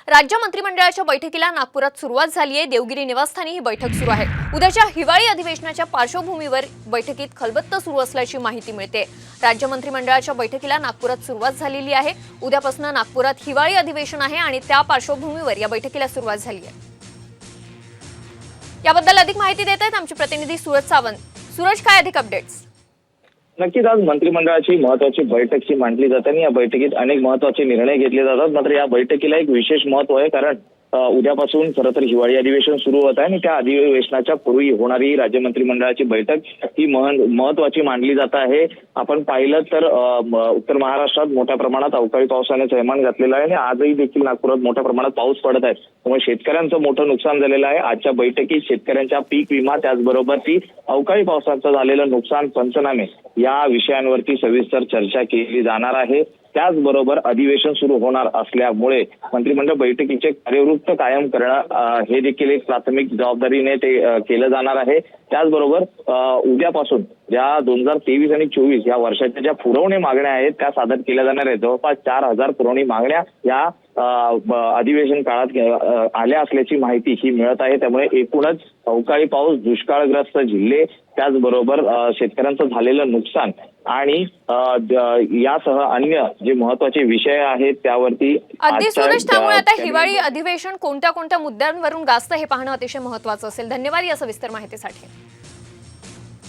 राज्य मंत्रिमंडळाच्या बैठकीला नागपुरात सुरुवात झाली आहे। देवगिरी निवासस्थानी ही बैठक सुरू आहे। उद्याच्या हिवाळी अधिवेशनाच्या पार्श्वभूमीवर बैठकीत खलबत्ता सुरू असल्याची माहिती मिळते। राज्य मंत्रिमंडळाच्या बैठकीला नागपुरात सुरुवात झालेली आहे। उद्यापासून नागपुरात हिवाळी अधिवेशन आहे आणि त्या पार्श्वभूमीवर या बैठकीला सुरुवात झाली आहे। याबद्दल अधिक माहिती देत आहेत आमचे प्रतिनिधी सूरज सावंत। सूरज, काय अधिक अपडेट्स? नक्कीच आज मंत्रिमंडळाची महत्त्वाची बैठक मांडली जाते आणि या बैठकीत अनेक महत्त्वाचे निर्णय घेतले जातात। मात्र या बैठकीला एक विशेष महत्त्व आहे, कारण उद्यापासून खरं तर हिवाळी अधिवेशन सुरू होत आहे आणि त्या अधिवेशनाच्या पूर्वी होणारी राज्य मंत्रिमंडळाची बैठक ही महत्त्वाची मानली जात आहे। आपण पाहिलं तर उत्तर महाराष्ट्रात मोठ्या प्रमाणात अवकाळी पावसाने थैमान घातलेला आहे आणि आजही देखील नागपुरात मोठ्या प्रमाणात पाऊस पडत आहे, त्यामुळे शेतकऱ्यांचं मोठं नुकसान झालेलं आहे। आजच्या बैठकीत शेतकऱ्यांच्या पीक विमा, त्याचबरोबर ती अवकाळी पावसाचं झालेलं नुकसान, पंचनामे या विषयांवरती सविस्तर चर्चा केली जाणार आहे। त्याचबरोबर अधिवेशन सुरू होणार असल्यामुळे मंत्रिमंडळ बैठकीचे कार्यवृत्त कायम करणं हे देखील एक प्राथमिक जबाबदारीने ते केलं जाणार आहे। त्याचबरोबर उद्यापासून ज्या 2023 आणि 24 या वर्षाच्या ज्या पुरवणी मागण्या आहेत त्या सादर केल्या जाणार आहेत। जवळपास 4000 पुरवणी मागण्या या अधिवेशन काळात आल्या असल्याची माहिती ही मिळत आहे। त्यामुळे एकूणच अवकाळी पाऊस, दुष्काळग्रस्त जिल्हे, त्याचबरोबर शेतकऱ्यांचं झालेलं नुकसान आणि यासह अन्य जे महत्त्वाचे विषय आहेत त्यावरती अगदी सूरज, त्यामुळे आता हिवाळी अधिवेशन कोणत्या कोणत्या मुद्द्यांवरून गाजतं हे पाहणं अतिशय महत्त्वाचं असेल। धन्यवाद या सविस्तर माहितीसाठी।